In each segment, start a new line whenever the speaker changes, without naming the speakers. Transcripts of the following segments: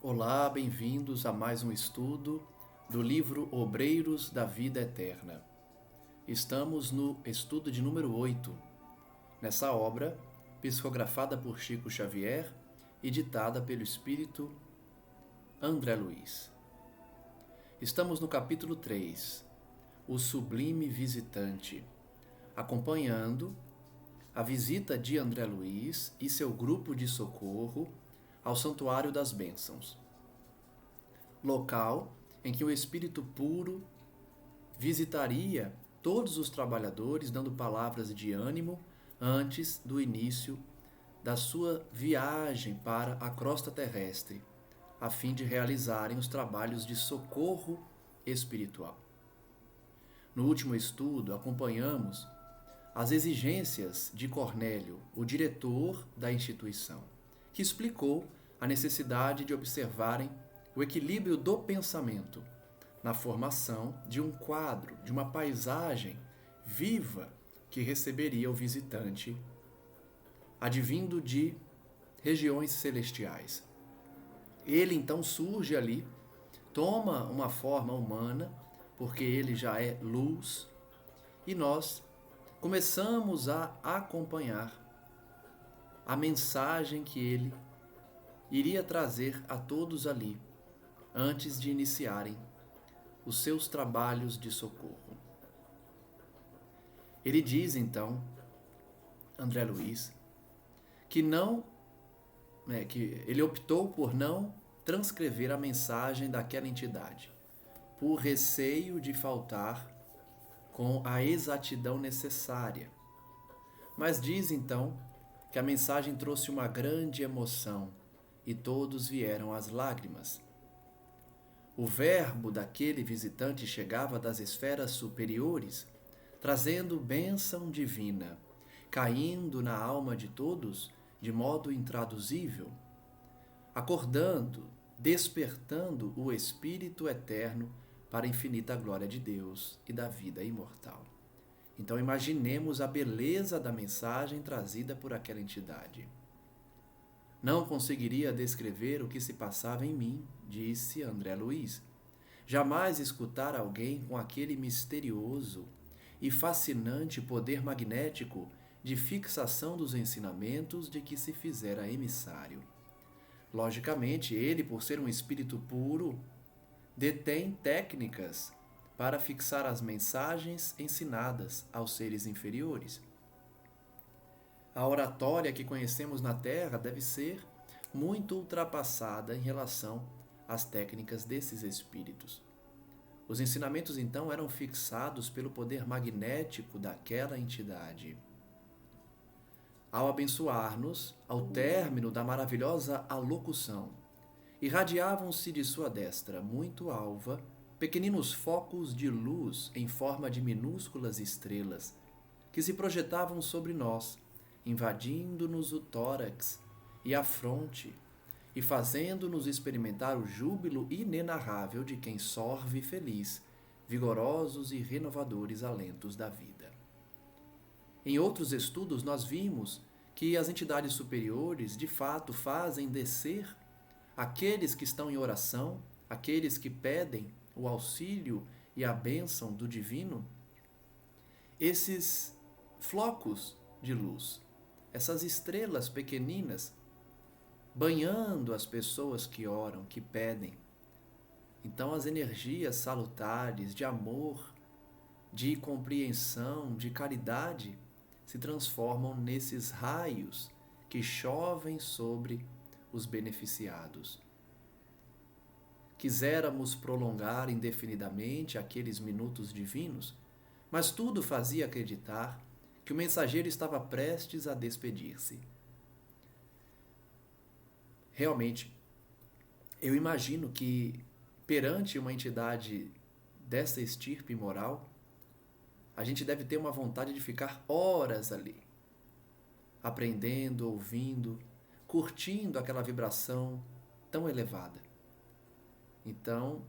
Olá, bem-vindos a mais um estudo do livro Obreiros da Vida Eterna. Estamos no estudo de número 8, nessa obra psicografada por Chico Xavier e ditada pelo espírito André Luiz. Estamos no capítulo 3, O Sublime Visitante, acompanhando a visita de André Luiz e seu grupo de socorro ao Santuário das Bênçãos, local em que o Espírito Puro visitaria todos os trabalhadores, dando palavras de ânimo antes do início da sua viagem para a crosta terrestre, a fim de realizarem os trabalhos de socorro espiritual. No último estudo, acompanhamos as exigências de Cornélio, o diretor da instituição, que explicou a necessidade de observarem o equilíbrio do pensamento na formação de um quadro, de uma paisagem viva que receberia o visitante advindo de regiões celestiais. Ele então surge ali, toma uma forma humana, porque ele já é luz, e nós começamos a acompanhar a mensagem que ele iria trazer a todos ali, antes de iniciarem os seus trabalhos de socorro. Ele diz então, André Luiz, que ele optou por não transcrever a mensagem daquela entidade, por receio de faltar com a exatidão necessária. Mas diz então que a mensagem trouxe uma grande emoção e todos vieram às lágrimas. O verbo daquele visitante chegava das esferas superiores, trazendo bênção divina, caindo na alma de todos de modo intraduzível, acordando, despertando o Espírito eterno para a infinita glória de Deus e da vida imortal. Então imaginemos a beleza da mensagem trazida por aquela entidade. Não conseguiria descrever o que se passava em mim, disse André Luiz. Jamais escutar alguém com aquele misterioso e fascinante poder magnético de fixação dos ensinamentos de que se fizera emissário. Logicamente, ele, por ser um espírito puro, detém técnicas para fixar as mensagens ensinadas aos seres inferiores. A oratória que conhecemos na Terra deve ser muito ultrapassada em relação às técnicas desses espíritos. Os ensinamentos, então, eram fixados pelo poder magnético daquela entidade. Ao abençoar-nos, ao término da maravilhosa alocução, irradiavam-se de sua destra, muito alva, pequeninos focos de luz em forma de minúsculas estrelas, que se projetavam sobre nós, invadindo-nos o tórax e a fronte, e fazendo-nos experimentar o júbilo inenarrável de quem sorve feliz, vigorosos e renovadores alentos da vida. Em outros estudos, nós vimos que as entidades superiores, de fato, fazem descer aqueles que estão em oração, aqueles que pedem o auxílio e a bênção do divino, esses flocos de luz, essas estrelas pequeninas, banhando as pessoas que oram, que pedem. Então as energias salutares de amor, de compreensão, de caridade, se transformam nesses raios que chovem sobre os beneficiados. Quiséramos prolongar indefinidamente aqueles minutos divinos, mas tudo fazia acreditar que o mensageiro estava prestes a despedir-se. Realmente, eu imagino que, perante uma entidade dessa estirpe moral, a gente deve ter uma vontade de ficar horas ali, aprendendo, ouvindo, curtindo aquela vibração tão elevada. Então,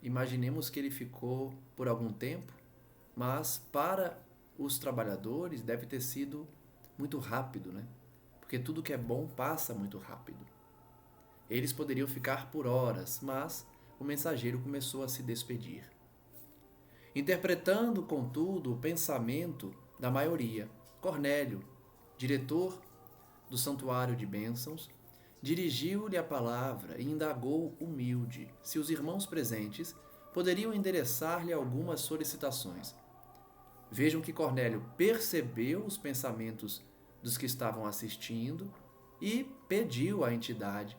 imaginemos que ele ficou por algum tempo, mas para os trabalhadores deve ter sido muito rápido, né? Porque tudo que é bom passa muito rápido. Eles poderiam ficar por horas, mas o mensageiro começou a se despedir. Interpretando, contudo, o pensamento da maioria, Cornélio, diretor do santuário de bênçãos, dirigiu-lhe a palavra e indagou humilde se os irmãos presentes poderiam endereçar-lhe algumas solicitações. Vejam que Cornélio percebeu os pensamentos dos que estavam assistindo e pediu à entidade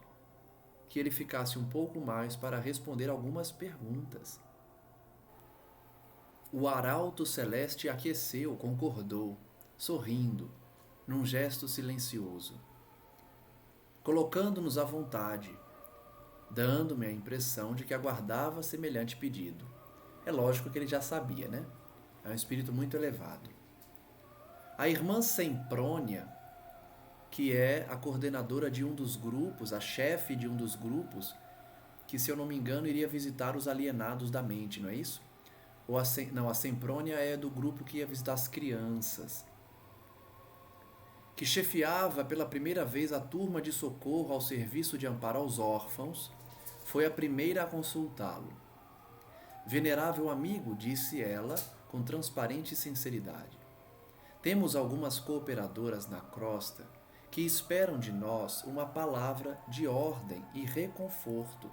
que ele ficasse um pouco mais para responder algumas perguntas. O arauto celeste aqueceu, concordou, sorrindo, num gesto silencioso, colocando-nos à vontade, dando-me a impressão de que aguardava semelhante pedido. É lógico que ele já sabia, né? É um espírito muito elevado. A irmã Semprônia, que é a coordenadora de um dos grupos, a chefe de um dos grupos, que, se eu não me engano, iria visitar os alienados da mente, não é isso? Ou a Semprônia é do grupo que ia visitar as crianças, que chefiava pela primeira vez a turma de socorro ao serviço de amparo aos órfãos, foi a primeira a consultá-lo. Venerável amigo, disse ela com transparente sinceridade, temos algumas cooperadoras na crosta que esperam de nós uma palavra de ordem e reconforto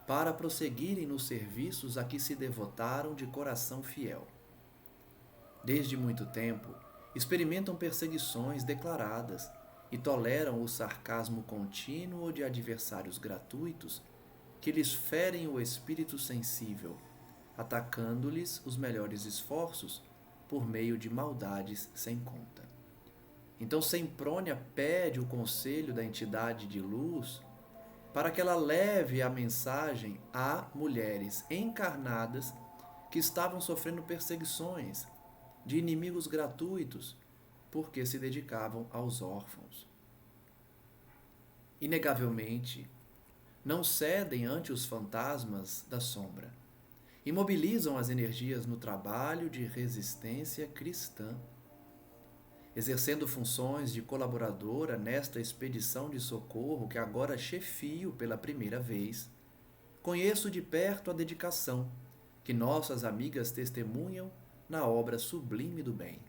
para prosseguirem nos serviços a que se devotaram de coração fiel. Desde muito tempo, experimentam perseguições declaradas e toleram o sarcasmo contínuo de adversários gratuitos que lhes ferem o espírito sensível, atacando-lhes os melhores esforços por meio de maldades sem conta. Então Semprônia pede o conselho da entidade de luz para que ela leve a mensagem a mulheres encarnadas que estavam sofrendo perseguições de inimigos gratuitos porque se dedicavam aos órfãos. Inegavelmente, não cedem ante os fantasmas da sombra. Imobilizam as energias no trabalho de resistência cristã, exercendo funções de colaboradora nesta expedição de socorro que agora chefio pela primeira vez. Conheço de perto a dedicação que nossas amigas testemunham na obra sublime do bem.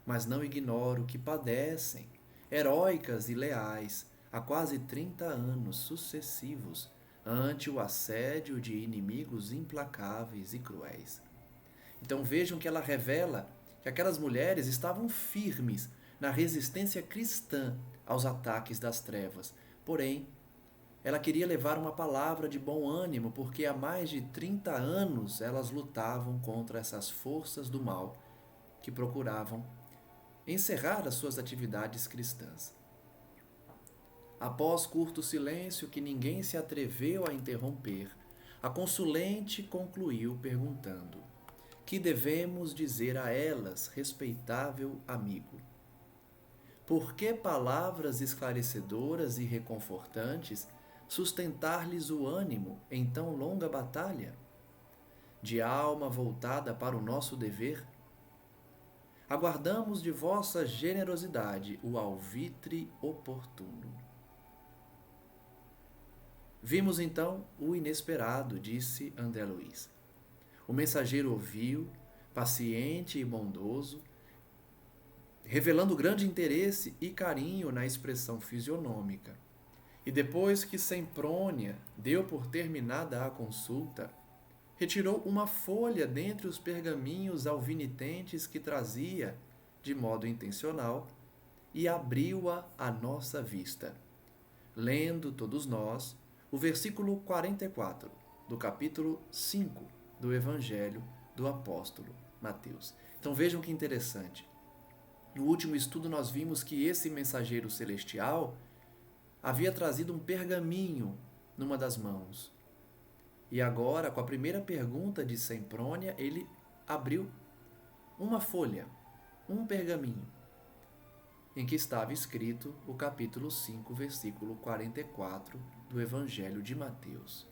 Mas não ignoro que padecem, heróicas e leais, há quase 30 anos sucessivos, ante o assédio de inimigos implacáveis e cruéis. Então vejam que ela revela que aquelas mulheres estavam firmes na resistência cristã aos ataques das trevas. Porém, ela queria levar uma palavra de bom ânimo, porque há mais de 30 anos elas lutavam contra essas forças do mal que procuravam encerrar as suas atividades cristãs. Após curto silêncio que ninguém se atreveu a interromper, a consulente concluiu perguntando: que devemos dizer a elas, respeitável amigo? Por que palavras esclarecedoras e reconfortantes sustentar-lhes o ânimo em tão longa batalha? De alma voltada para o nosso dever? Aguardamos de vossa generosidade o alvitre oportuno. Vimos então o inesperado, disse André Luiz. O mensageiro ouviu, paciente e bondoso, revelando grande interesse e carinho na expressão fisionômica. E depois que Semprônia deu por terminada a consulta, retirou uma folha dentre os pergaminhos alvinitentes que trazia, de modo intencional, e abriu-a à nossa vista, lendo todos nós o versículo 44 do capítulo 5 do Evangelho do Apóstolo Mateus. Então vejam que interessante. No último estudo nós vimos que esse mensageiro celestial havia trazido um pergaminho numa das mãos. E agora, com a primeira pergunta de Semprônia, ele abriu uma folha, um pergaminho, em que estava escrito o capítulo 5, versículo 44 do Evangelho de Mateus.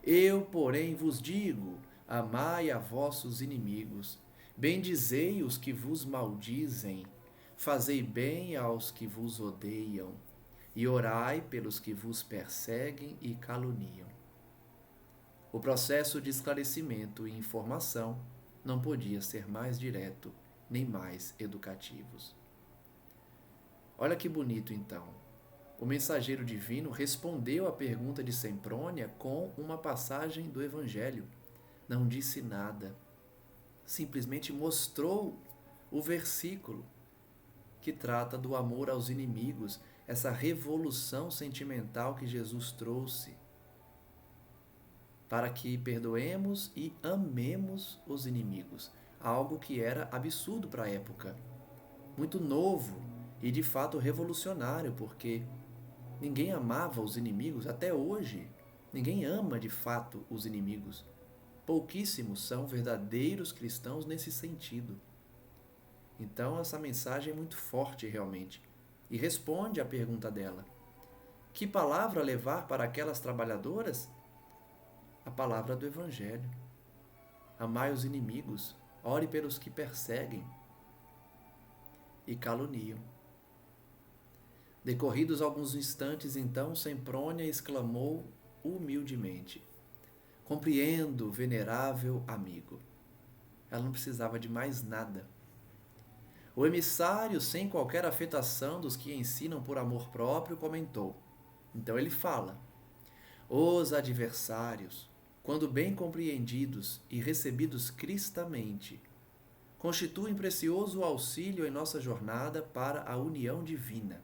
Eu, porém, vos digo, amai a vossos inimigos, bendizei os que vos maldizem, fazei bem aos que vos odeiam, e orai pelos que vos perseguem e caluniam. O processo de esclarecimento e informação não podia ser mais direto nem mais educativos. Olha que bonito então. O mensageiro divino respondeu à pergunta de Semprônia com uma passagem do Evangelho. Não disse nada. Simplesmente mostrou o versículo que trata do amor aos inimigos, essa revolução sentimental que Jesus trouxe para que perdoemos e amemos os inimigos. Algo que era absurdo para a época. Muito novo e de fato revolucionário, porque ninguém amava os inimigos até hoje. Ninguém ama de fato os inimigos. Pouquíssimos são verdadeiros cristãos nesse sentido. Então essa mensagem é muito forte realmente e responde à pergunta dela. Que palavra levar para aquelas trabalhadoras? A palavra do Evangelho. Amai os inimigos, ore pelos que perseguem e caluniam. Decorridos alguns instantes, então, Semprônia exclamou humildemente: Compreendo, venerável amigo. Ela não precisava de mais nada. O emissário, sem qualquer afetação dos que ensinam por amor próprio, comentou. Então ele fala: Os adversários, quando bem compreendidos e recebidos cristamente, constituem precioso auxílio em nossa jornada para a união divina.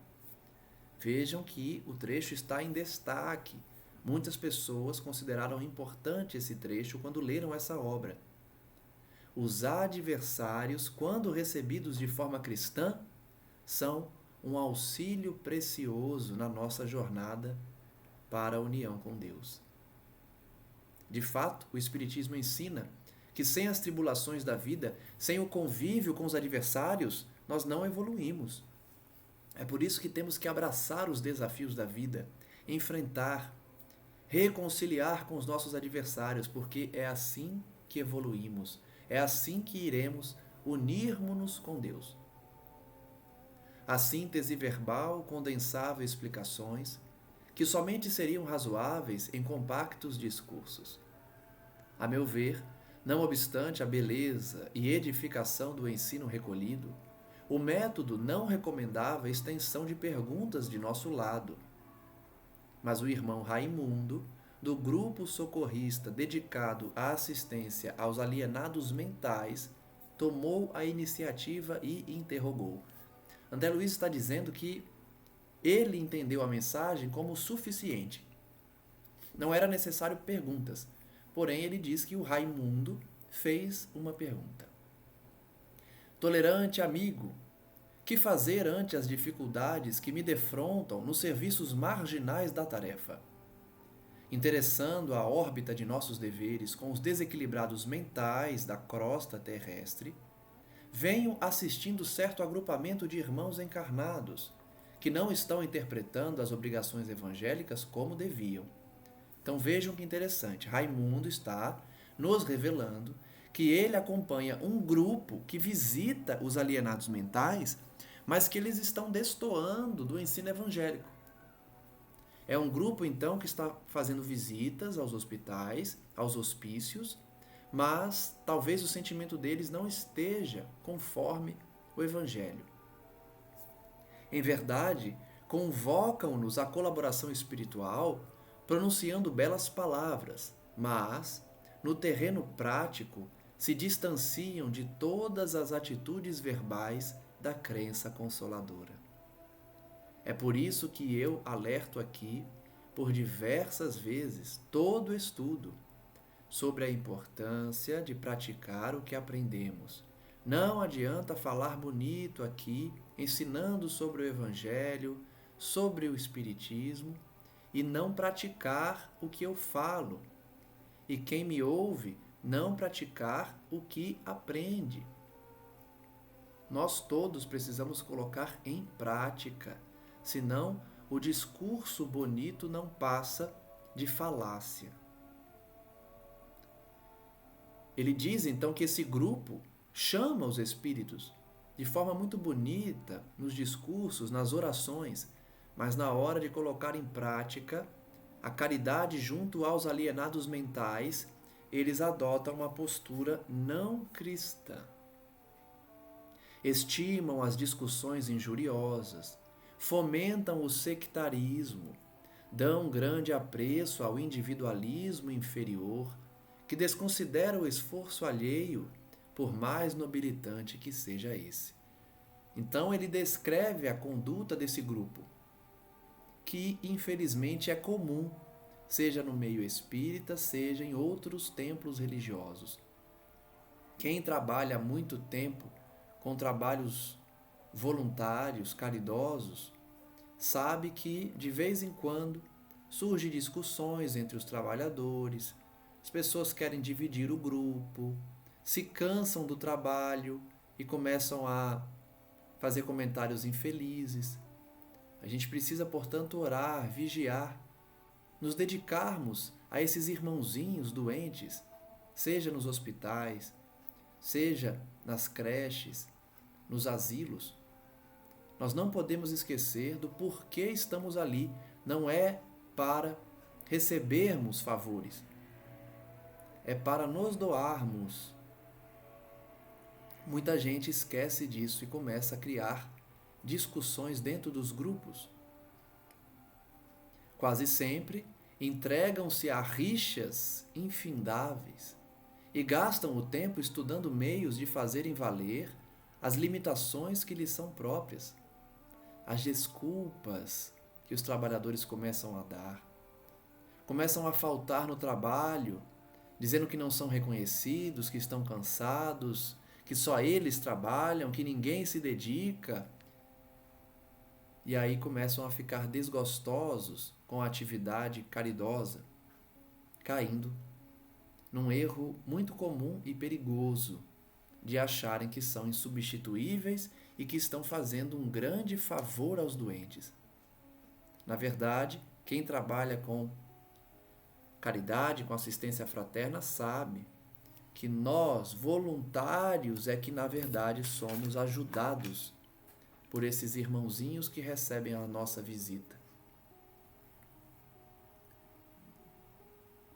Vejam que o trecho está em destaque. Muitas pessoas consideraram importante esse trecho quando leram essa obra. Os adversários, quando recebidos de forma cristã, são um auxílio precioso na nossa jornada para a união com Deus. De fato, o Espiritismo ensina que sem as tribulações da vida, sem o convívio com os adversários, nós não evoluímos. É por isso que temos que abraçar os desafios da vida, enfrentar, reconciliar com os nossos adversários, porque é assim que evoluímos, é assim que iremos unirmos-nos com Deus. A síntese verbal condensava explicações que somente seriam razoáveis em compactos discursos. A meu ver, não obstante a beleza e edificação do ensino recolhido, o método não recomendava a extensão de perguntas de nosso lado. Mas o irmão Raimundo, do grupo socorrista dedicado à assistência aos alienados mentais, tomou a iniciativa e interrogou. André Luiz está dizendo que ele entendeu a mensagem como suficiente. Não era necessário perguntas, porém ele diz que o Raimundo fez uma pergunta. Tolerante amigo, que fazer ante as dificuldades que me defrontam nos serviços marginais da tarefa? Interessando a órbita de nossos deveres com os desequilibrados mentais da crosta terrestre, venho assistindo certo agrupamento de irmãos encarnados que não estão interpretando as obrigações evangélicas como deviam. Então vejam que interessante, Raimundo está nos revelando que ele acompanha um grupo que visita os alienados mentais, mas que eles estão destoando do ensino evangélico. É um grupo, então, que está fazendo visitas aos hospitais, aos hospícios, mas talvez o sentimento deles não esteja conforme o evangelho. Em verdade, convocam-nos à colaboração espiritual, pronunciando belas palavras, mas, no terreno prático, se distanciam de todas as atitudes verbais da crença consoladora. É por isso que eu alerto aqui, por diversas vezes, todo o estudo sobre a importância de praticar o que aprendemos. Não adianta falar bonito aqui, ensinando sobre o Evangelho, sobre o Espiritismo, e não praticar o que eu falo. E quem me ouve, não praticar o que aprende. Nós todos precisamos colocar em prática, senão o discurso bonito não passa de falácia. Ele diz então que esse grupo chama os espíritos de forma muito bonita nos discursos, nas orações, mas na hora de colocar em prática a caridade junto aos alienados mentais, eles adotam uma postura não cristã. Estimam as discussões injuriosas, fomentam o sectarismo, dão grande apreço ao individualismo inferior, que desconsidera o esforço alheio, por mais nobilitante que seja esse. Então ele descreve a conduta desse grupo, que infelizmente é comum, seja no meio espírita, seja em outros templos religiosos. Quem trabalha há muito tempo com trabalhos voluntários, caridosos, sabe que de vez em quando surgem discussões entre os trabalhadores, as pessoas querem dividir o grupo, se cansam do trabalho e começam a fazer comentários infelizes. A gente precisa, portanto, orar, vigiar, nos dedicarmos a esses irmãozinhos doentes, seja nos hospitais, seja nas creches, nos asilos. Nós não podemos esquecer do porquê estamos ali. Não é para recebermos favores, é para nos doarmos. Muita gente esquece disso e começa a criar discussões dentro dos grupos. Quase sempre entregam-se a rixas infindáveis e gastam o tempo estudando meios de fazerem valer as limitações que lhes são próprias, as desculpas que os trabalhadores começam a dar. Começam a faltar no trabalho, dizendo que não são reconhecidos, que estão cansados, que só eles trabalham, que ninguém se dedica. E aí começam a ficar desgostosos com a atividade caridosa, caindo num erro muito comum e perigoso de acharem que são insubstituíveis e que estão fazendo um grande favor aos doentes. Na verdade, quem trabalha com caridade, com assistência fraterna, sabe que nós, voluntários, é que na verdade somos ajudados por esses irmãozinhos que recebem a nossa visita.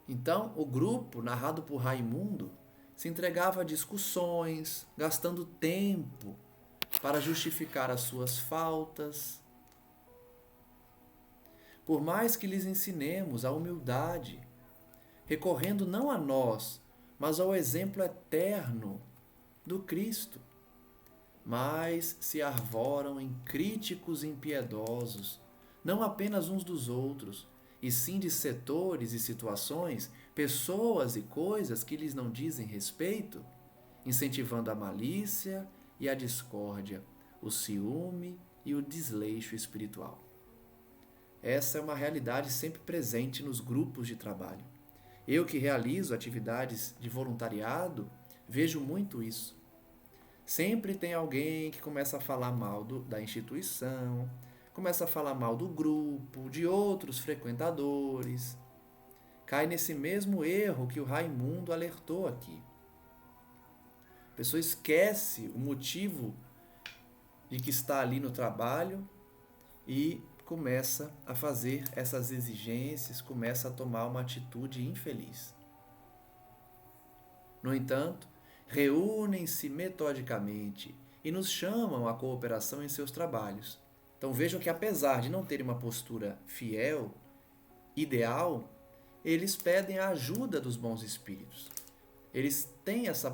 Então, o grupo, narrado por Raimundo, se entregava a discussões, gastando tempo para justificar as suas faltas. Por mais que lhes ensinemos a humildade, recorrendo não a nós, mas ao exemplo eterno do Cristo, mas se arvoram em críticos impiedosos, não apenas uns dos outros, e sim de setores e situações, pessoas e coisas que lhes não dizem respeito, incentivando a malícia e a discórdia, o ciúme e o desleixo espiritual. Essa é uma realidade sempre presente nos grupos de trabalho. Eu que realizo atividades de voluntariado, vejo muito isso. Sempre tem alguém que começa a falar mal da instituição, começa a falar mal do grupo, de outros frequentadores. Cai nesse mesmo erro que o Raimundo alertou aqui. A pessoa esquece o motivo de que está ali no trabalho e começa a fazer essas exigências, começa a tomar uma atitude infeliz. No entanto, reúnem-se metodicamente e nos chamam à cooperação em seus trabalhos. Então vejam que apesar de não terem uma postura fiel, ideal, eles pedem a ajuda dos bons espíritos. Eles têm essa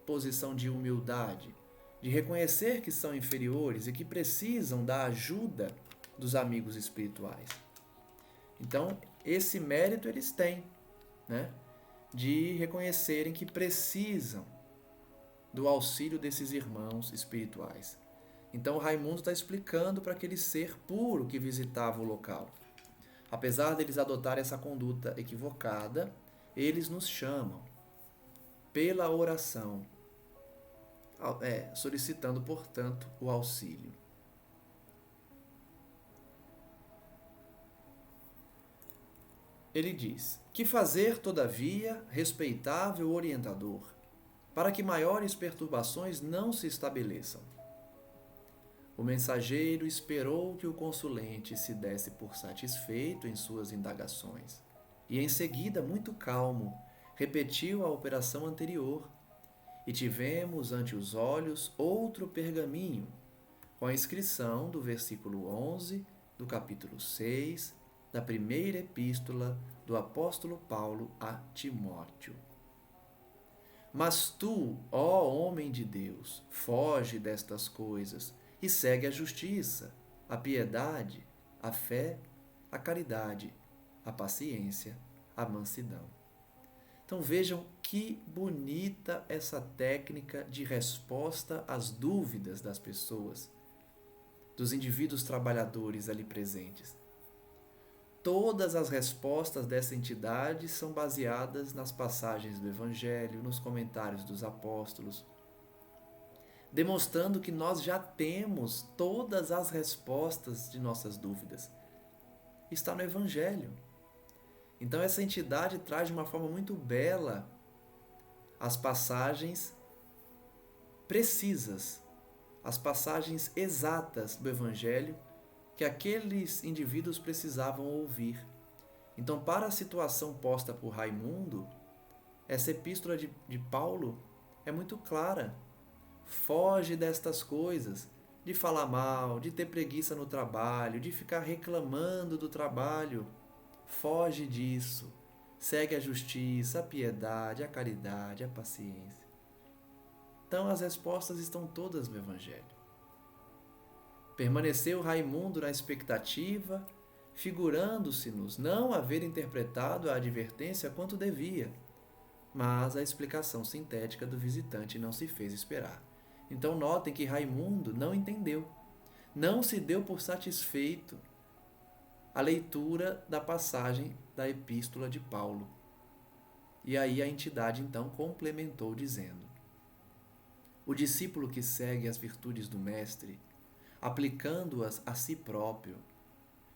posição de humildade, de reconhecer que são inferiores e que precisam da ajuda dos amigos espirituais. Então, esse mérito eles têm, né? De reconhecerem que precisam do auxílio desses irmãos espirituais. Então, Raimundo está explicando para aquele ser puro que visitava o local. Apesar deles adotarem essa conduta equivocada, eles nos chamam pela oração, solicitando, portanto, o auxílio. Ele diz: que fazer, todavia, respeitável orientador, para que maiores perturbações não se estabeleçam? O mensageiro esperou que o consulente se desse por satisfeito em suas indagações e, em seguida, muito calmo, repetiu a operação anterior e tivemos ante os olhos outro pergaminho com a inscrição do versículo 11 do capítulo 6 da primeira epístola do apóstolo Paulo a Timóteo. Mas tu, ó homem de Deus, foge destas coisas e segue a justiça, a piedade, a fé, a caridade, a paciência, a mansidão. Então vejam que bonita essa técnica de resposta às dúvidas das pessoas, dos indivíduos trabalhadores ali presentes. Todas as respostas dessa entidade são baseadas nas passagens do Evangelho, nos comentários dos apóstolos, demonstrando que nós já temos todas as respostas de nossas dúvidas. Está no Evangelho. Então essa entidade traz de uma forma muito bela as passagens precisas, as passagens exatas do Evangelho que aqueles indivíduos precisavam ouvir. Então, para a situação posta por Raimundo, essa epístola de Paulo é muito clara. Foge destas coisas, de falar mal, de ter preguiça no trabalho, de ficar reclamando do trabalho. Foge disso. Segue a justiça, a piedade, a caridade, a paciência. Então as respostas estão todas no Evangelho. Permaneceu Raimundo na expectativa, figurando-se-nos não haver interpretado a advertência quanto devia, mas a explicação sintética do visitante não se fez esperar. Então notem que Raimundo não entendeu, não se deu por satisfeito a leitura da passagem da epístola de Paulo. E aí a entidade então complementou dizendo: o discípulo que segue as virtudes do Mestre, aplicando-as a si próprio,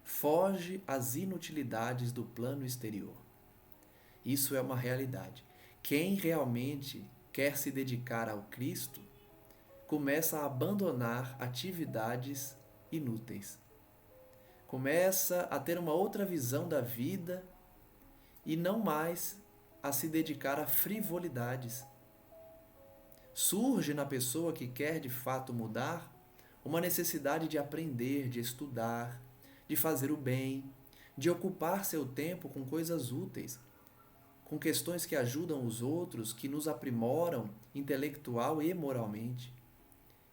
foge às inutilidades do plano exterior. Isso é uma realidade. Quem realmente quer se dedicar ao Cristo, começa a abandonar atividades inúteis. Começa a ter uma outra visão da vida e não mais a se dedicar a frivolidades. Surge na pessoa que quer de fato mudar uma necessidade de aprender, de estudar, de fazer o bem, de ocupar seu tempo com coisas úteis, com questões que ajudam os outros, que nos aprimoram intelectual e moralmente.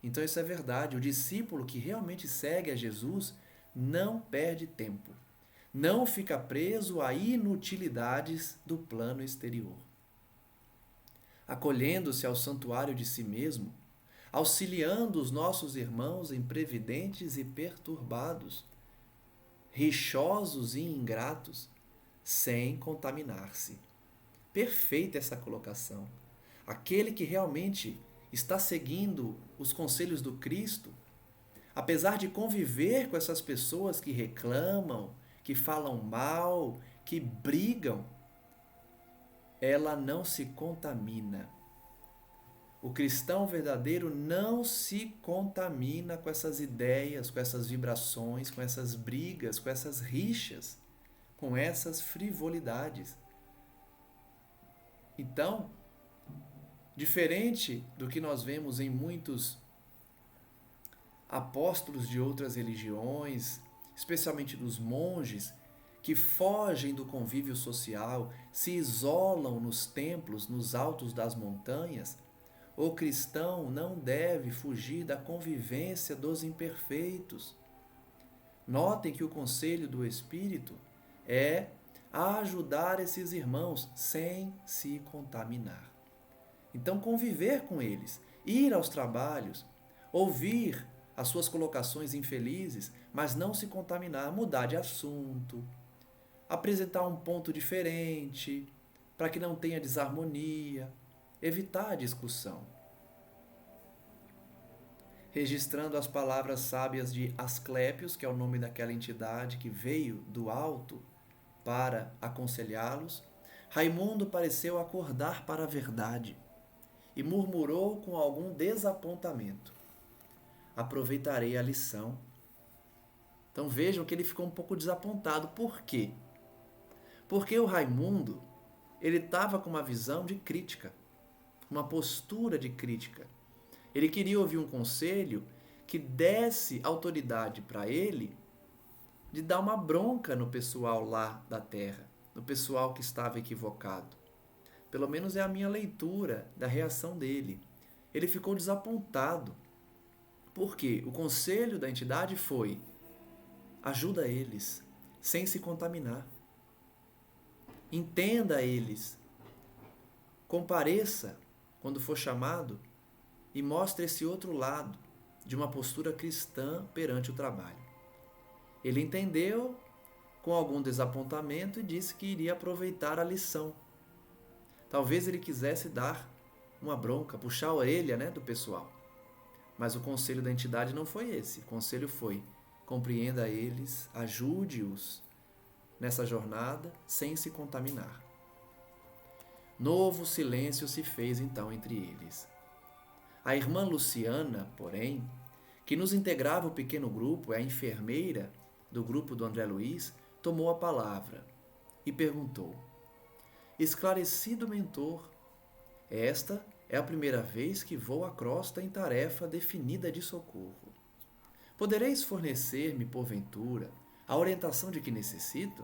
Então isso é verdade. O discípulo que realmente segue a Jesus não perde tempo, não fica preso a inutilidades do plano exterior. Acolhendo-se ao santuário de si mesmo, auxiliando os nossos irmãos imprevidentes e perturbados, rixosos e ingratos, sem contaminar-se. Perfeita essa colocação. Aquele que realmente está seguindo os conselhos do Cristo, apesar de conviver com essas pessoas que reclamam, que falam mal, que brigam, ela não se contamina. O cristão verdadeiro não se contamina com essas ideias, com essas vibrações, com essas brigas, com essas rixas, com essas frivolidades. Então, diferente do que nós vemos em muitos apóstolos de outras religiões, especialmente dos monges, que fogem do convívio social, se isolam nos templos, nos altos das montanhas, o cristão não deve fugir da convivência dos imperfeitos. Notem que o conselho do Espírito é ajudar esses irmãos sem se contaminar. Então, conviver com eles, ir aos trabalhos, ouvir as suas colocações infelizes, mas não se contaminar, mudar de assunto, apresentar um ponto diferente, para que não tenha desarmonia, evitar a discussão. Registrando as palavras sábias de Asclépios, que é o nome daquela entidade que veio do alto para aconselhá-los, Raimundo pareceu acordar para a verdade e murmurou com algum desapontamento: aproveitarei a lição. Então vejam que ele ficou um pouco desapontado. Por quê? Porque o Raimundo, ele estava com uma visão de crítica, uma postura de crítica. Ele queria ouvir um conselho que desse autoridade para ele de dar uma bronca no pessoal lá da terra, no pessoal que estava equivocado. Pelo menos é a minha leitura da reação dele. Ele ficou desapontado. Porque o conselho da entidade foi: ajuda eles, sem se contaminar. Entenda eles. Compareça quando for chamado e mostre esse outro lado de uma postura cristã perante o trabalho. Ele entendeu com algum desapontamento e disse que iria aproveitar a lição. Talvez ele quisesse dar uma bronca, puxar a orelha, do pessoal. Mas o conselho da entidade não foi esse. O conselho foi: compreenda eles, ajude-os nessa jornada sem se contaminar. Novo silêncio se fez então entre eles. A irmã Luciana, porém, que nos integrava o pequeno grupo, é a enfermeira do grupo do André Luiz, tomou a palavra e perguntou: esclarecido mentor, esta é a primeira vez que vou à crosta em tarefa definida de socorro. Podereis fornecer-me, porventura, a orientação de que necessito?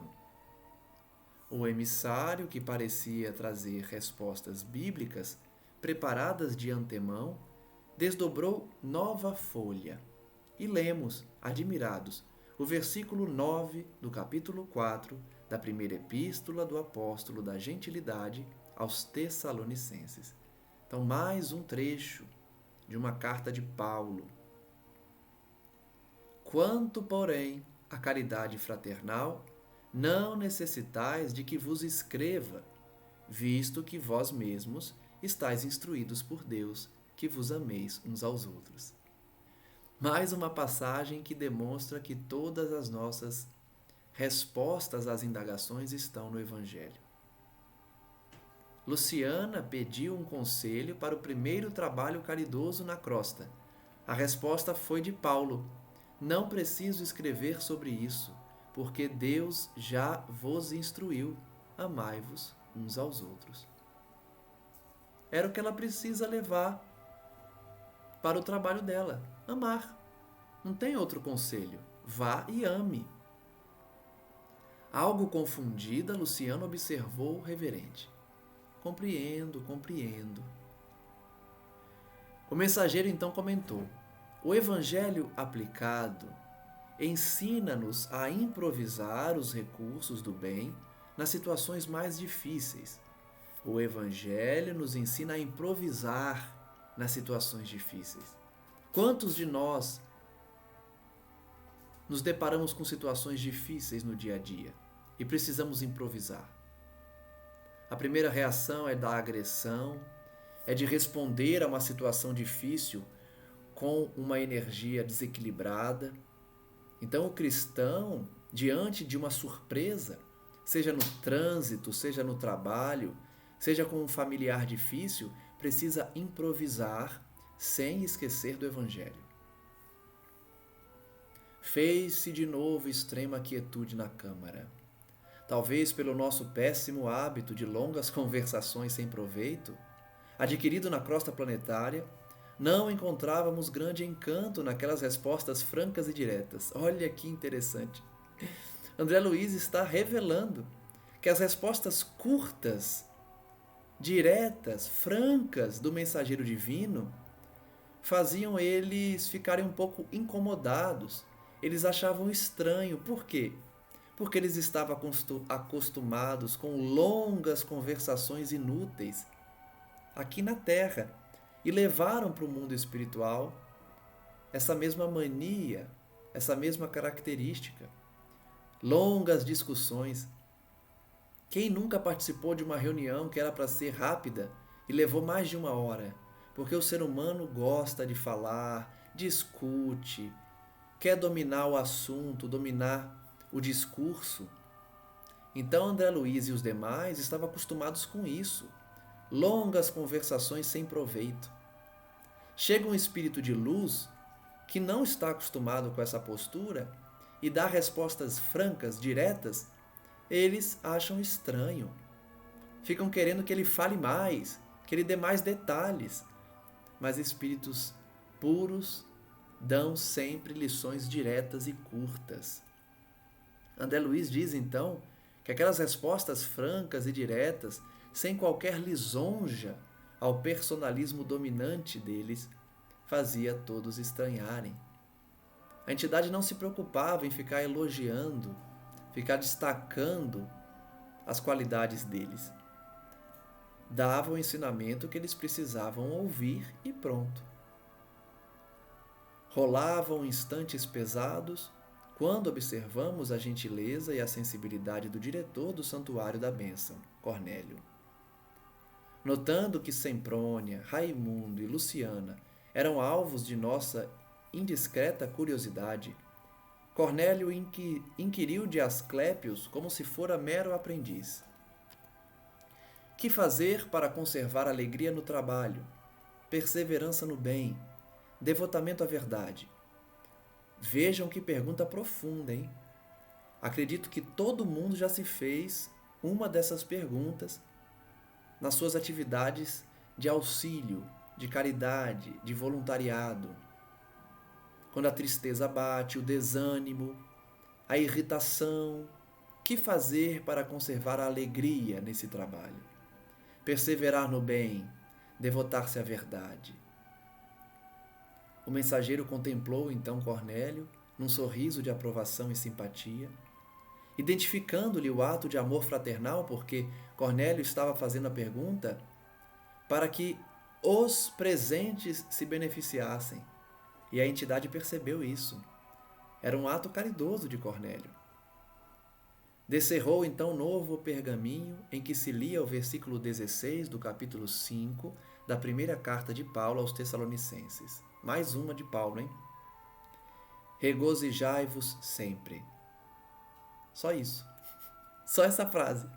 O emissário, que parecia trazer respostas bíblicas preparadas de antemão, desdobrou nova folha e lemos, admirados, o versículo 9 do capítulo 4 da primeira epístola do apóstolo da gentilidade aos Tessalonicenses. Então, mais um trecho de uma carta de Paulo. Quanto, porém, à caridade fraternal, não necessitais de que vos escreva, visto que vós mesmos estáis instruídos por Deus, que vos ameis uns aos outros. Mais uma passagem que demonstra que todas as nossas respostas às indagações estão no Evangelho. Luciana pediu um conselho para o primeiro trabalho caridoso na crosta. A resposta foi de Paulo: não preciso escrever sobre isso, porque Deus já vos instruiu. Amai-vos uns aos outros. Era o que ela precisa levar para o trabalho dela: amar. Não tem outro conselho. Vá e ame. Algo confundida, Luciana observou reverente: compreendo. O mensageiro então comentou: o Evangelho aplicado ensina-nos a improvisar os recursos do bem nas situações mais difíceis. O Evangelho nos ensina a improvisar nas situações difíceis. Quantos de nós nos deparamos com situações difíceis no dia a dia e precisamos improvisar? A primeira reação é da agressão, é de responder a uma situação difícil com uma energia desequilibrada. Então, o cristão, diante de uma surpresa, seja no trânsito, seja no trabalho, seja com um familiar difícil, precisa improvisar sem esquecer do Evangelho. Fez-se de novo extrema quietude na câmara. Talvez pelo nosso péssimo hábito de longas conversações sem proveito, adquirido na crosta planetária, não encontrávamos grande encanto naquelas respostas francas e diretas. Olha que interessante. André Luiz está revelando que as respostas curtas, diretas, francas do mensageiro divino faziam eles ficarem um pouco incomodados. Eles achavam estranho. Por quê? Porque eles estavam acostumados com longas conversações inúteis aqui na Terra e levaram para o mundo espiritual essa mesma mania, essa mesma característica. Longas discussões. Quem nunca participou de uma reunião que era para ser rápida e levou mais de 1 hora? Porque o ser humano gosta de falar, discute, quer dominar o assunto, dominar o discurso. Então André Luiz e os demais estavam acostumados com isso. Longas conversações sem proveito. Chega um espírito de luz que não está acostumado com essa postura e dá respostas francas, diretas, eles acham estranho. Ficam querendo que ele fale mais, que ele dê mais detalhes. Mas espíritos puros dão sempre lições diretas e curtas. André Luiz diz, então, que aquelas respostas francas e diretas, sem qualquer lisonja ao personalismo dominante deles, fazia todos estranharem. A entidade não se preocupava em ficar elogiando, ficar destacando as qualidades deles. Dava o ensinamento que eles precisavam ouvir e pronto. Rolavam instantes pesados quando observamos a gentileza e a sensibilidade do diretor do Santuário da Bênção, Cornélio. Notando que Semprônia, Raimundo e Luciana eram alvos de nossa indiscreta curiosidade, Cornélio inquiriu de Asclépios como se fora mero aprendiz. Que fazer para conservar alegria no trabalho, perseverança no bem, devotamento à verdade? Vejam que pergunta profunda, hein? Acredito que todo mundo já se fez uma dessas perguntas nas suas atividades de auxílio, de caridade, de voluntariado. Quando a tristeza bate, o desânimo, a irritação, que fazer para conservar a alegria nesse trabalho? Perseverar no bem, devotar-se à verdade. O mensageiro contemplou então Cornélio num sorriso de aprovação e simpatia, identificando-lhe o ato de amor fraternal, porque Cornélio estava fazendo a pergunta para que os presentes se beneficiassem. E a entidade percebeu isso. Era um ato caridoso de Cornélio. Descerrou então novo pergaminho em que se lia o versículo 16 do capítulo 5 da primeira carta de Paulo aos Tessalonicenses. Mais uma de Paulo, hein? Regozijai-vos sempre. Só isso. Só essa frase.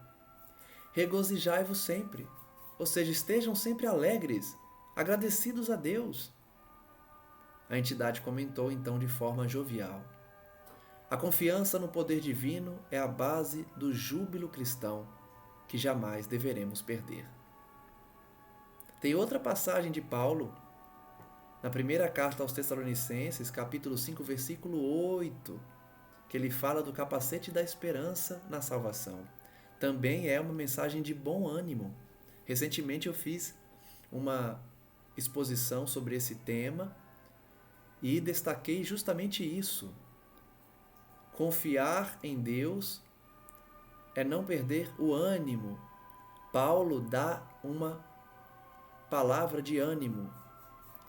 Regozijai-vos sempre. Ou seja, estejam sempre alegres, agradecidos a Deus. A entidade comentou então de forma jovial. A confiança no poder divino é a base do júbilo cristão que jamais deveremos perder. Tem outra passagem de Paulo, na primeira carta aos Tessalonicenses, capítulo 5, versículo 8, que ele fala do capacete da esperança na salvação. Também é uma mensagem de bom ânimo. Recentemente eu fiz uma exposição sobre esse tema e destaquei justamente isso. Confiar em Deus é não perder o ânimo. Paulo dá uma palavra de ânimo,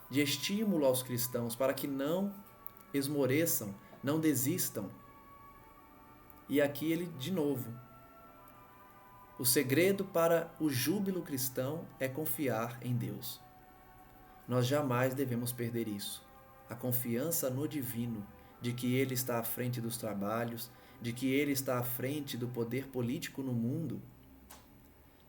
de estímulo aos cristãos para que não esmoreçam, não desistam. E aqui ele, de novo, o segredo para o júbilo cristão é confiar em Deus. Nós jamais devemos perder isso. A confiança no divino, de que Ele está à frente dos trabalhos, de que Ele está à frente do poder político no mundo,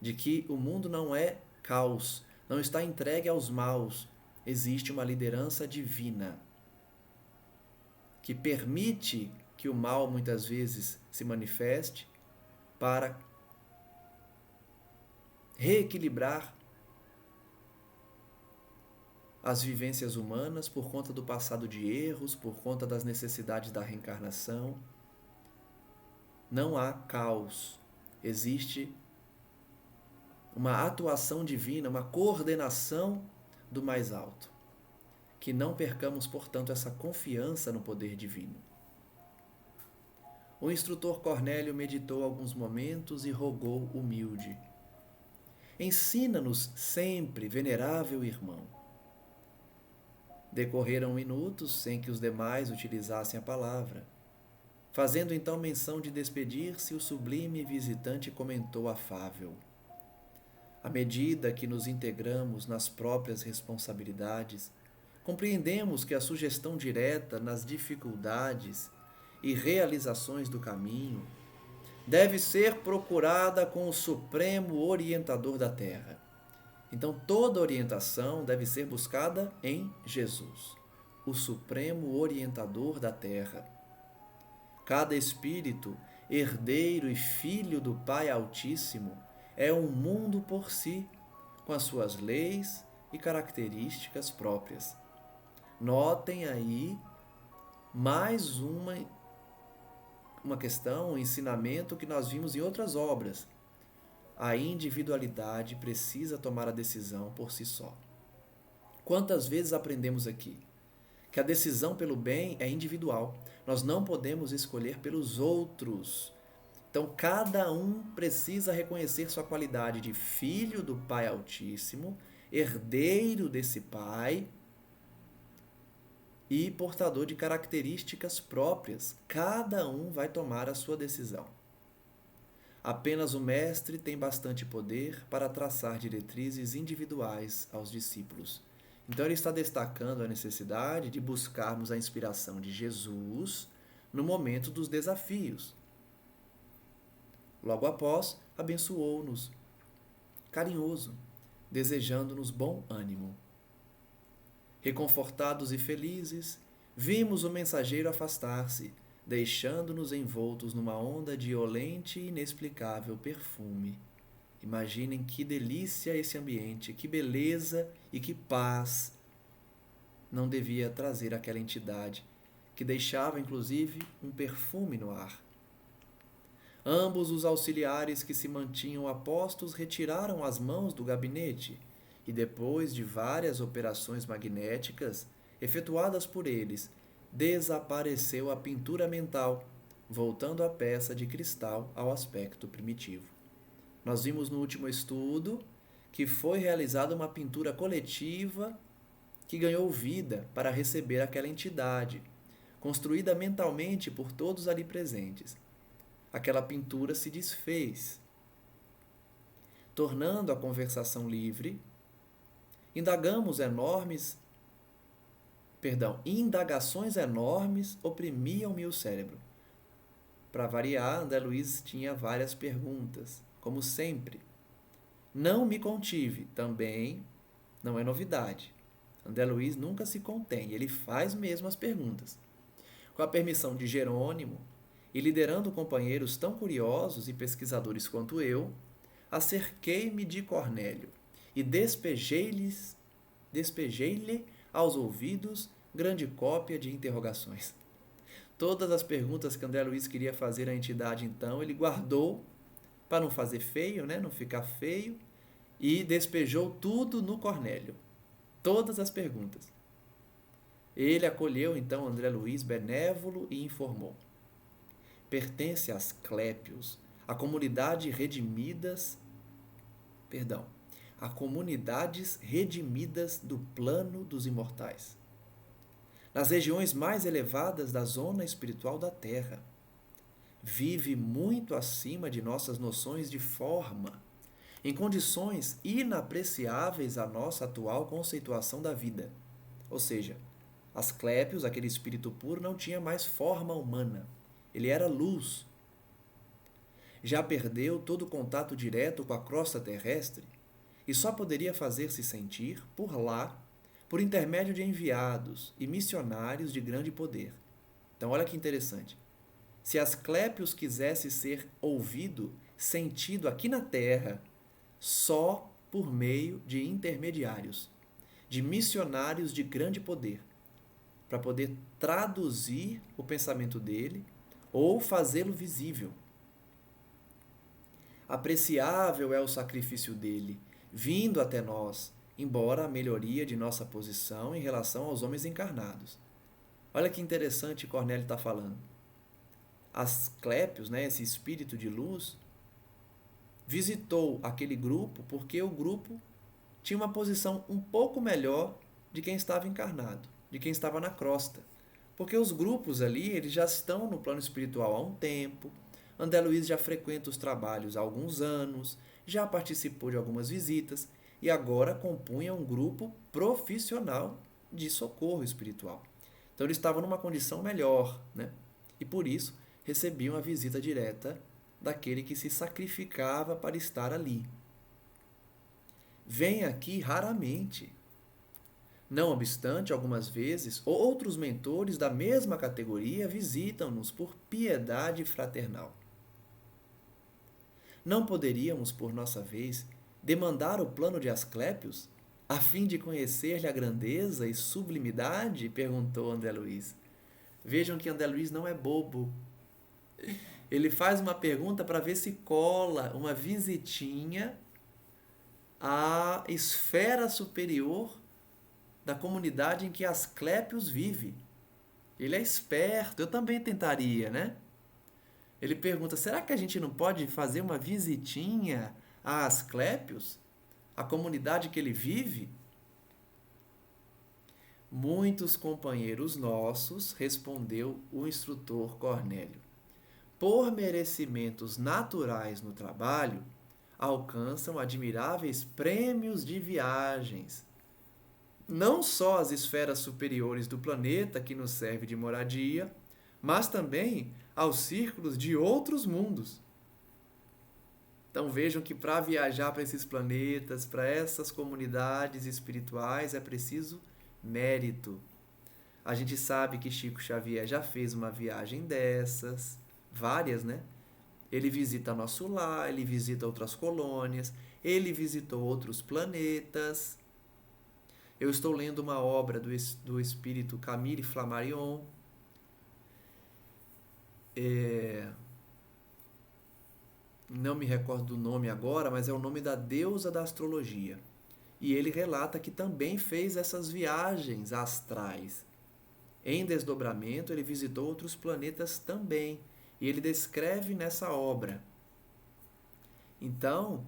de que o mundo não é caos, não está entregue aos maus. Existe uma liderança divina que permite que o mal muitas vezes se manifeste para reequilibrar as vivências humanas por conta do passado de erros, por conta das necessidades da reencarnação. Não há caos. Existe uma atuação divina, uma coordenação do mais alto. Que não percamos, portanto, essa confiança no poder divino. O instrutor Cornélio meditou alguns momentos e rogou humilde: ensina-nos sempre, venerável irmão. Decorreram minutos sem que os demais utilizassem a palavra. Fazendo então menção de despedir-se, o sublime visitante comentou afável: à medida que nos integramos nas próprias responsabilidades, compreendemos que a sugestão direta nas dificuldades e realizações do caminho deve ser procurada com o Supremo Orientador da Terra. Então, toda orientação deve ser buscada em Jesus, o supremo orientador da terra. Cada espírito, herdeiro e filho do Pai Altíssimo, é um mundo por si, com as suas leis e características próprias. Notem aí mais uma questão, um ensinamento que nós vimos em outras obras. A individualidade precisa tomar a decisão por si só. Quantas vezes aprendemos aqui que a decisão pelo bem é individual. Nós não podemos escolher pelos outros. Então, cada um precisa reconhecer sua qualidade de filho do Pai Altíssimo, herdeiro desse Pai e portador de características próprias. Cada um vai tomar a sua decisão. Apenas o Mestre tem bastante poder para traçar diretrizes individuais aos discípulos. Então, ele está destacando a necessidade de buscarmos a inspiração de Jesus no momento dos desafios. Logo após, abençoou-nos, carinhoso, desejando-nos bom ânimo. Reconfortados e felizes, vimos o mensageiro afastar-se, deixando-nos envoltos numa onda de olente e inexplicável perfume. Imaginem que delícia esse ambiente, que beleza e que paz não devia trazer aquela entidade, que deixava inclusive um perfume no ar. Ambos os auxiliares que se mantinham apostos retiraram as mãos do gabinete e, depois de várias operações magnéticas efetuadas por eles, desapareceu a pintura mental, voltando a peça de cristal ao aspecto primitivo. Nós vimos no último estudo que foi realizada uma pintura coletiva que ganhou vida para receber aquela entidade, construída mentalmente por todos ali presentes. Aquela pintura se desfez, tornando a conversação livre. Indagações enormes oprimiam-me o cérebro. Para variar, André Luiz tinha várias perguntas, como sempre. Não me contive, também não é novidade. André Luiz nunca se contém, ele faz mesmo as perguntas. Com a permissão de Jerônimo, e liderando companheiros tão curiosos e pesquisadores quanto eu, acerquei-me de Cornélio e despejei-lhe aos ouvidos grande cópia de interrogações. Todas as perguntas que André Luiz queria fazer à entidade, então, ele guardou para não fazer feio, não ficar feio, e despejou tudo no Cornélio. Todas as perguntas. Ele acolheu, então, André Luiz benévolo e informou. Pertence às Clépios, a comunidades redimidas do plano dos imortais, nas regiões mais elevadas da zona espiritual da Terra. Vive muito acima de nossas noções de forma, em condições inapreciáveis à nossa atual conceituação da vida. Ou seja, as Clépios, aquele espírito puro, não tinha mais forma humana. Ele era luz. Já perdeu todo o contato direto com a crosta terrestre e só poderia fazer-se sentir por lá, por intermédio de enviados e missionários de grande poder. Então, olha que interessante. Se as Clépios quisesse ser ouvido, sentido aqui na Terra, só por meio de intermediários, de missionários de grande poder, para poder traduzir o pensamento dele ou fazê-lo visível. Apreciável é o sacrifício dele, vindo até nós, embora a melhoria de nossa posição em relação aos homens encarnados. Olha que interessante Cornélio está falando. As Clépios, esse espírito de luz, visitou aquele grupo porque o grupo tinha uma posição um pouco melhor de quem estava encarnado, de quem estava na crosta. Porque os grupos ali, eles já estão no plano espiritual há um tempo. André Luiz já frequenta os trabalhos há alguns anos, já participou de algumas visitas e agora compunha um grupo profissional de socorro espiritual. Então ele estava numa condição melhor, E por isso recebiam a visita direta daquele que se sacrificava para estar ali. Vem aqui raramente. Não obstante, algumas vezes, outros mentores da mesma categoria visitam-nos por piedade fraternal. Não poderíamos, por nossa vez, demandar o plano de Asclépios, a fim de conhecer-lhe a grandeza e sublimidade? Perguntou André Luiz. Vejam que André Luiz não é bobo. Ele faz uma pergunta para ver se cola uma visitinha à esfera superior da comunidade em que Asclépios vive. Ele é esperto, eu também tentaria, né? Ele pergunta, será que a gente não pode fazer uma visitinha a Asclépios, a comunidade que ele vive? Muitos companheiros nossos, respondeu o instrutor Cornélio, por merecimentos naturais no trabalho, alcançam admiráveis prêmios de viagens. Não só as esferas superiores do planeta que nos serve de moradia, mas também aos círculos de outros mundos. Então vejam que para viajar para esses planetas, para essas comunidades espirituais, é preciso mérito. A gente sabe que Chico Xavier já fez uma viagem dessas, várias, né? Ele visita nosso lar, ele visita outras colônias, ele visitou outros planetas. Eu estou lendo uma obra do espírito Camille Flammarion. Não me recordo do nome agora, mas é o nome da deusa da astrologia. E ele relata que também fez essas viagens astrais. Em desdobramento, ele visitou outros planetas também. E ele descreve nessa obra. Então,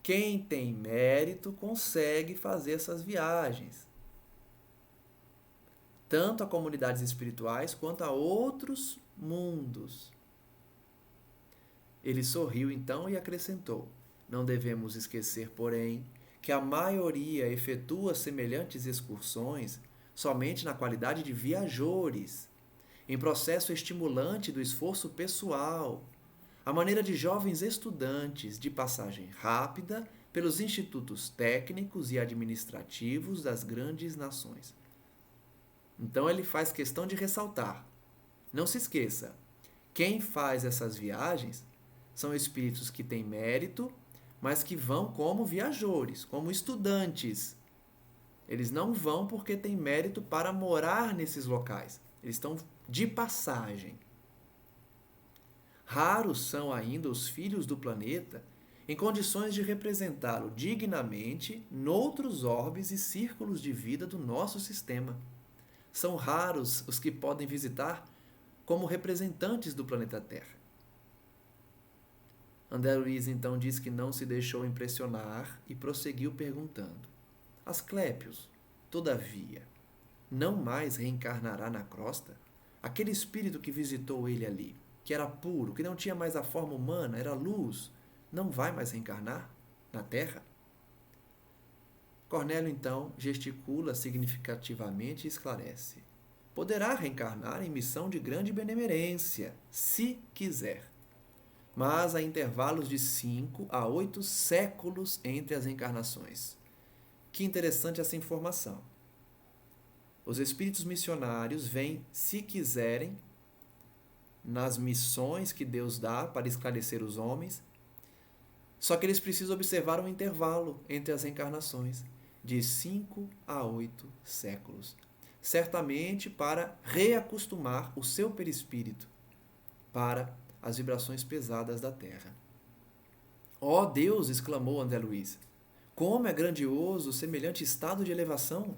quem tem mérito consegue fazer essas viagens. Tanto a comunidades espirituais quanto a outros mundos. Ele sorriu então e acrescentou: não devemos esquecer, porém, que a maioria efetua semelhantes excursões somente na qualidade de viajores, em processo estimulante do esforço pessoal, à maneira de jovens estudantes de passagem rápida pelos institutos técnicos e administrativos das grandes nações. Então ele faz questão de ressaltar: não se esqueça, quem faz essas viagens são espíritos que têm mérito, mas que vão como viajores, como estudantes. Eles não vão porque têm mérito para morar nesses locais. Eles estão de passagem. Raros são ainda os filhos do planeta em condições de representá-lo dignamente noutros orbes e círculos de vida do nosso sistema. São raros os que podem visitar como representantes do planeta Terra. André Luiz então diz que não se deixou impressionar e prosseguiu perguntando: Asclépios, todavia, não mais reencarnará na crosta? Aquele espírito que visitou ele ali, que era puro, que não tinha mais a forma humana, era luz, não vai mais reencarnar na Terra? Cornélio então gesticula significativamente e esclarece: poderá reencarnar em missão de grande benemerência, se quiser, mas há intervalos de 5 a 8 séculos entre as encarnações. Que interessante essa informação. Os espíritos missionários vêm, se quiserem, nas missões que Deus dá para esclarecer os homens, só que eles precisam observar um intervalo entre as encarnações, de 5 a 8 séculos. Certamente para reacostumar o seu perispírito para as vibrações pesadas da Terra. Ó Deus! Exclamou André Luiz. Como é grandioso semelhante estado de elevação!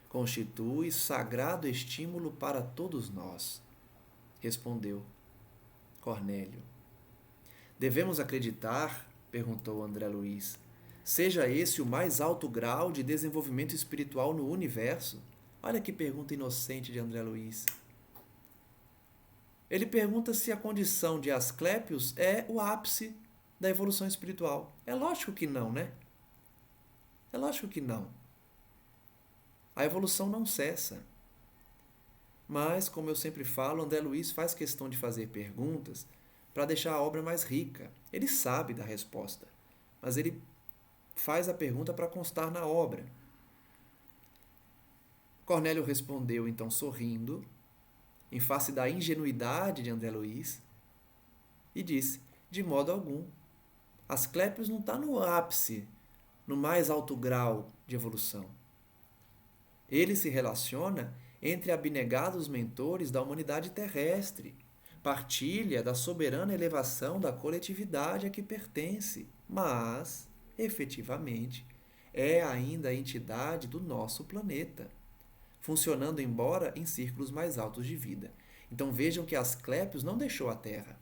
Constitui sagrado estímulo para todos nós, respondeu Cornélio. Devemos acreditar, perguntou André Luiz, seja esse o mais alto grau de desenvolvimento espiritual no universo? Olha que pergunta inocente de André Luiz. Ele pergunta se a condição de Asclépios é o ápice da evolução espiritual. É lógico que não, né? É lógico que não. A evolução não cessa. Mas, como eu sempre falo, André Luiz faz questão de fazer perguntas para deixar a obra mais rica. Ele sabe da resposta, mas ele faz a pergunta para constar na obra. Cornélio respondeu, então, sorrindo, em face da ingenuidade de André Luiz, e disse: de modo algum. Asclépios não está no ápice, no mais alto grau de evolução. Ele se relaciona entre abnegados mentores da humanidade terrestre, partilha da soberana elevação da coletividade a que pertence, mas, efetivamente, é ainda a entidade do nosso planeta, funcionando embora em círculos mais altos de vida. Então vejam que Asclépios não deixou a Terra.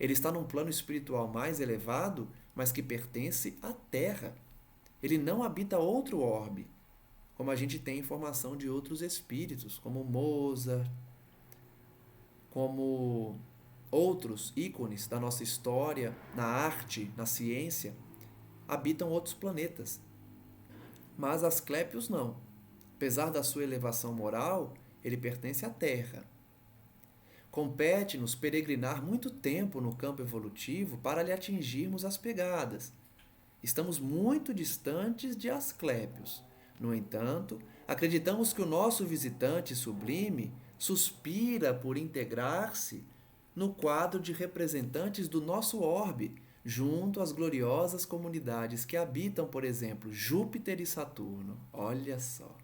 Ele está num plano espiritual mais elevado, mas que pertence à Terra. Ele não habita outro orbe, como a gente tem informação de outros espíritos, como Mozart, como outros ícones da nossa história, na arte, na ciência, habitam outros planetas. Mas Asclépios não. Apesar da sua elevação moral, ele pertence à Terra. Compete-nos peregrinar muito tempo no campo evolutivo para lhe atingirmos as pegadas. Estamos muito distantes de Asclépios. No entanto, acreditamos que o nosso visitante sublime suspira por integrar-se no quadro de representantes do nosso orbe, junto às gloriosas comunidades que habitam, por exemplo, Júpiter e Saturno. Olha só.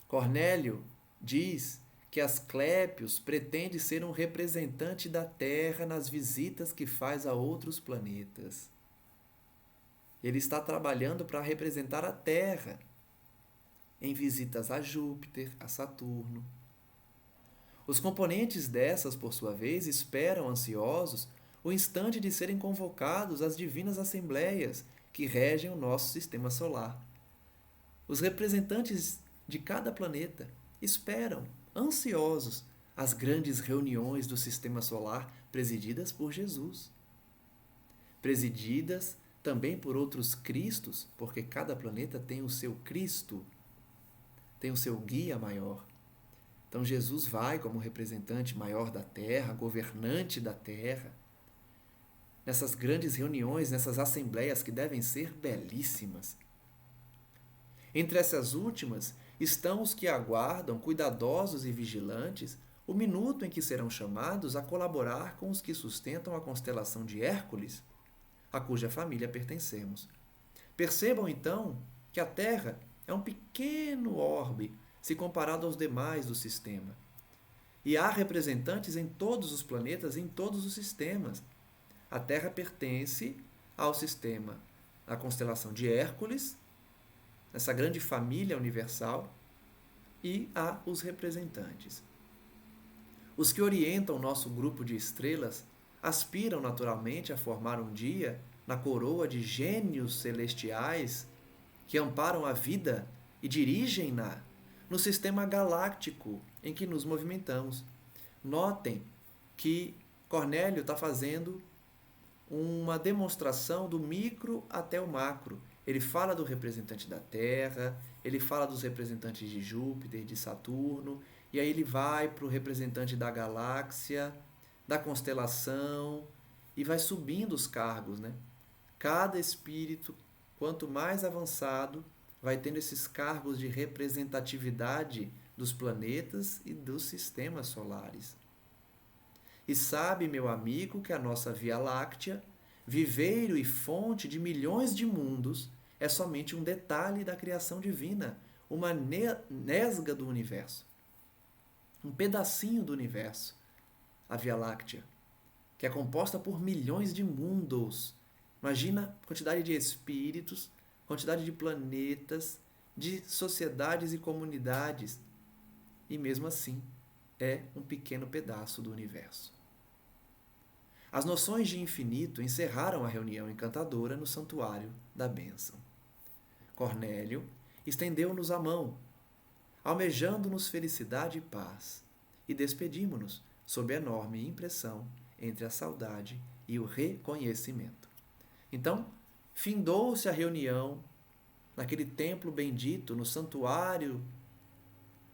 Cornélio diz que Asclépios pretende ser um representante da Terra nas visitas que faz a outros planetas. Ele está trabalhando para representar a Terra em visitas a Júpiter, a Saturno. Os componentes dessas, por sua vez, esperam ansiosos o instante de serem convocados às divinas assembleias que regem o nosso sistema solar. Os representantes de cada planeta esperam, ansiosos, as grandes reuniões do sistema solar presididas por Jesus. Presididas também por outros Cristos, porque cada planeta tem o seu Cristo, tem o seu guia maior. Então Jesus vai como representante maior da Terra, governante da Terra, nessas grandes reuniões, nessas assembleias que devem ser belíssimas. Entre essas últimas estão os que aguardam, cuidadosos e vigilantes, o minuto em que serão chamados a colaborar com os que sustentam a constelação de Hércules, a cuja família pertencemos. Percebam, então, que a Terra é um pequeno orbe se comparado aos demais do sistema. E há representantes em todos os planetas, em todos os sistemas. A Terra pertence ao sistema, à constelação de Hércules, essa grande família universal, e há os representantes. Os que orientam o nosso grupo de estrelas aspiram naturalmente a formar um dia, na coroa de gênios celestiais que amparam a vida e dirigem-na no sistema galáctico em que nos movimentamos. Notem que Cornélio está fazendo uma demonstração do micro até o macro. Ele fala do representante da Terra, ele fala dos representantes de Júpiter, de Saturno, e aí ele vai para o representante da galáxia, da constelação, e vai subindo os cargos, né? Cada espírito, quanto mais avançado, vai tendo esses cargos de representatividade dos planetas e dos sistemas solares. E sabe, meu amigo, que a nossa Via Láctea, viveiro e fonte de milhões de mundos, é somente um detalhe da criação divina, uma nesga do universo, um pedacinho do universo, a Via Láctea, que é composta por milhões de mundos. Imagina a quantidade de espíritos, quantidade de planetas, de sociedades e comunidades, e mesmo assim é um pequeno pedaço do universo. As noções de infinito encerraram a reunião encantadora no santuário da bênção. Cornélio estendeu-nos a mão, almejando-nos felicidade e paz, e despedimos-nos sob enorme impressão entre a saudade e o reconhecimento. Então, findou-se a reunião naquele templo bendito, no santuário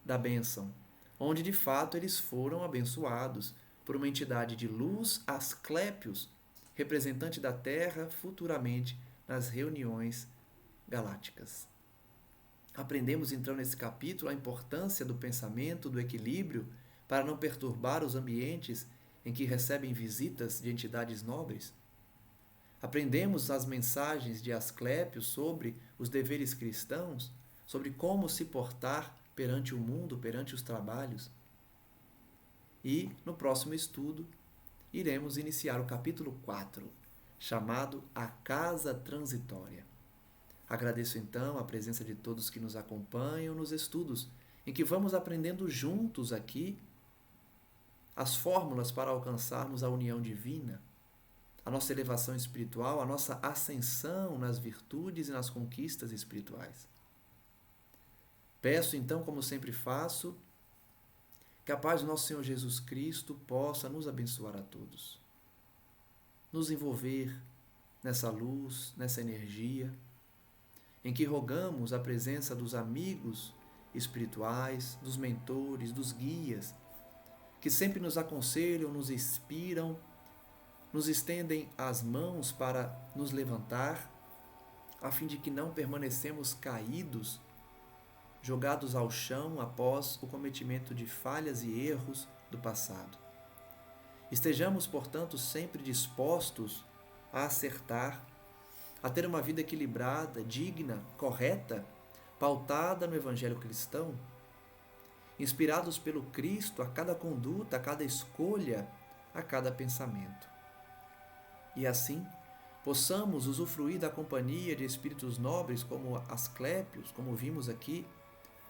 da bênção, onde de fato eles foram abençoados por uma entidade de luz, Asclépios, representante da Terra futuramente nas reuniões galácticas. Aprendemos então nesse capítulo a importância do pensamento, do equilíbrio, para não perturbar os ambientes em que recebem visitas de entidades nobres. Aprendemos as mensagens de Asclépio sobre os deveres cristãos, sobre como se portar perante o mundo, perante os trabalhos. E, no próximo estudo, iremos iniciar o capítulo 4, chamado A Casa Transitória. Agradeço então a presença de todos que nos acompanham nos estudos, em que vamos aprendendo juntos aqui as fórmulas para alcançarmos a união divina, a nossa elevação espiritual, a nossa ascensão nas virtudes e nas conquistas espirituais. Peço então, como sempre faço, que a paz do nosso Senhor Jesus Cristo possa nos abençoar a todos, nos envolver nessa luz, nessa energia, em que rogamos a presença dos amigos espirituais, dos mentores, dos guias, que sempre nos aconselham, nos inspiram, nos estendem as mãos para nos levantar, a fim de que não permanecemos caídos, jogados ao chão após o cometimento de falhas e erros do passado. Estejamos, portanto, sempre dispostos a acertar, a ter uma vida equilibrada, digna, correta, pautada no Evangelho cristão, inspirados pelo Cristo a cada conduta, a cada escolha, a cada pensamento. E assim, possamos usufruir da companhia de espíritos nobres como Asclépios, como vimos aqui,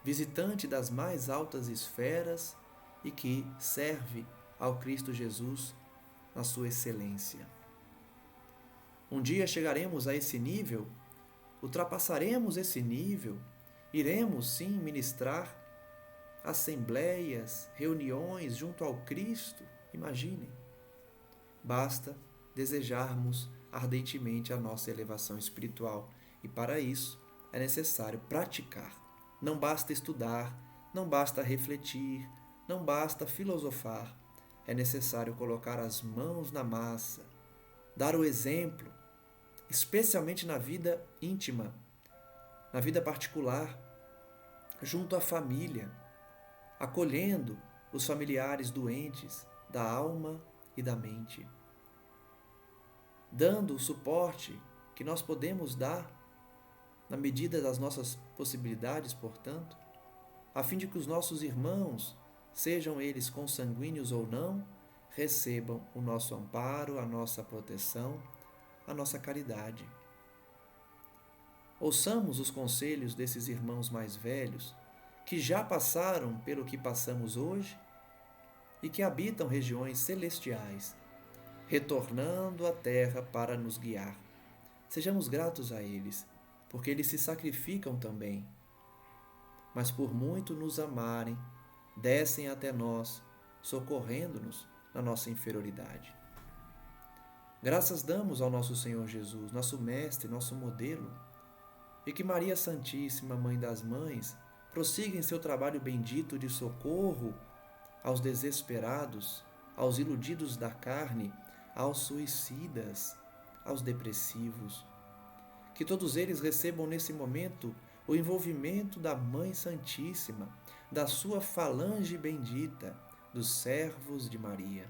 visitante das mais altas esferas e que serve ao Cristo Jesus na sua excelência. Um dia chegaremos a esse nível, ultrapassaremos esse nível, iremos sim ministrar assembleias, reuniões junto ao Cristo, imaginem. Basta desejarmos ardentemente a nossa elevação espiritual e para isso é necessário praticar. Não basta estudar, não basta refletir, não basta filosofar. É necessário colocar as mãos na massa, dar o exemplo, especialmente na vida íntima, na vida particular, junto à família, acolhendo os familiares doentes da alma e da mente, dando o suporte que nós podemos dar na medida das nossas possibilidades, portanto, a fim de que os nossos irmãos, sejam eles consanguíneos ou não, recebam o nosso amparo, a nossa proteção, a nossa caridade. Ouçamos os conselhos desses irmãos mais velhos, que já passaram pelo que passamos hoje e que habitam regiões celestiais, retornando à terra para nos guiar. Sejamos gratos a eles, porque eles se sacrificam também. Mas por muito nos amarem, descem até nós, socorrendo-nos na nossa inferioridade. Graças damos ao nosso Senhor Jesus, nosso Mestre, nosso modelo, e que Maria Santíssima, Mãe das Mães, prossiga em seu trabalho bendito de socorro aos desesperados, aos iludidos da carne, aos suicidas, aos depressivos. Que todos eles recebam nesse momento o envolvimento da Mãe Santíssima, da sua falange bendita, dos servos de Maria.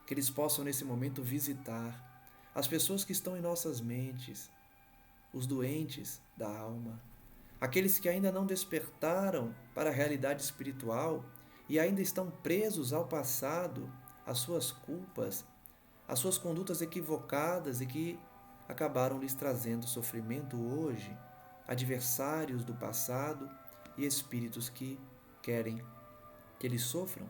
Que eles possam nesse momento visitar as pessoas que estão em nossas mentes, os doentes da alma, aqueles que ainda não despertaram para a realidade espiritual e ainda estão presos ao passado, às suas culpas, às suas condutas equivocadas e que acabaram lhes trazendo sofrimento hoje, adversários do passado e espíritos que querem que eles sofram.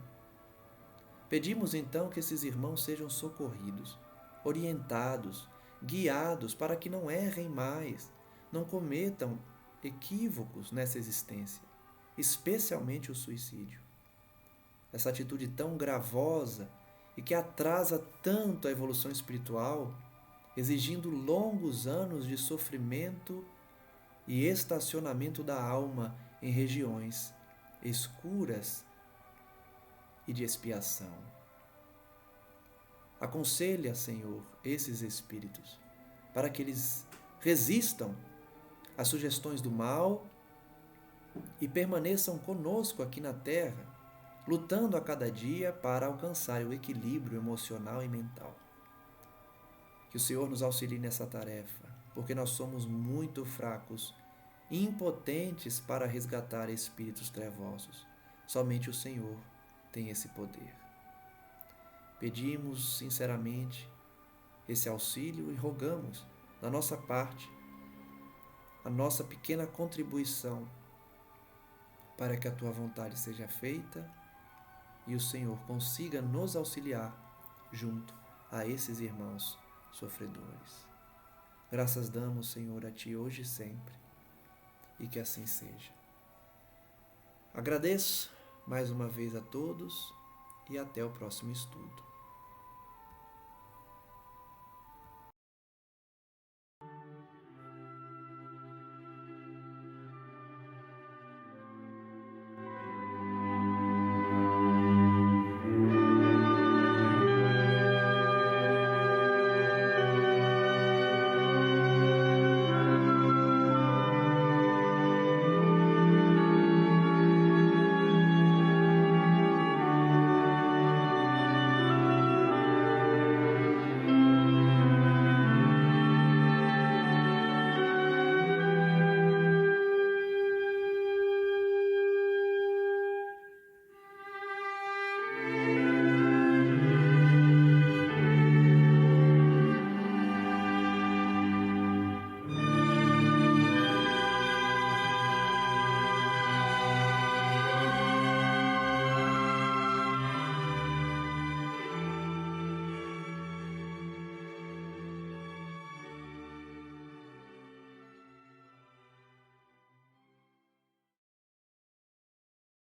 Pedimos então que esses irmãos sejam socorridos, orientados, guiados para que não errem mais, não cometam equívocos nessa existência, especialmente o suicídio. Essa atitude tão gravosa e que atrasa tanto a evolução espiritual, exigindo longos anos de sofrimento e estacionamento da alma em regiões escuras e de expiação. Aconselha, Senhor, esses espíritos, para que eles resistam as sugestões do mal e permaneçam conosco aqui na Terra, lutando a cada dia para alcançar o equilíbrio emocional e mental. Que o Senhor nos auxilie nessa tarefa, porque nós somos muito fracos e impotentes para resgatar espíritos trevosos. Somente o Senhor tem esse poder. Pedimos sinceramente esse auxílio e rogamos, da nossa parte, a nossa pequena contribuição para que a tua vontade seja feita e o Senhor consiga nos auxiliar junto a esses irmãos sofredores. Graças damos, Senhor, a Ti hoje e sempre, e que assim seja. Agradeço mais uma vez a todos e até o próximo estudo.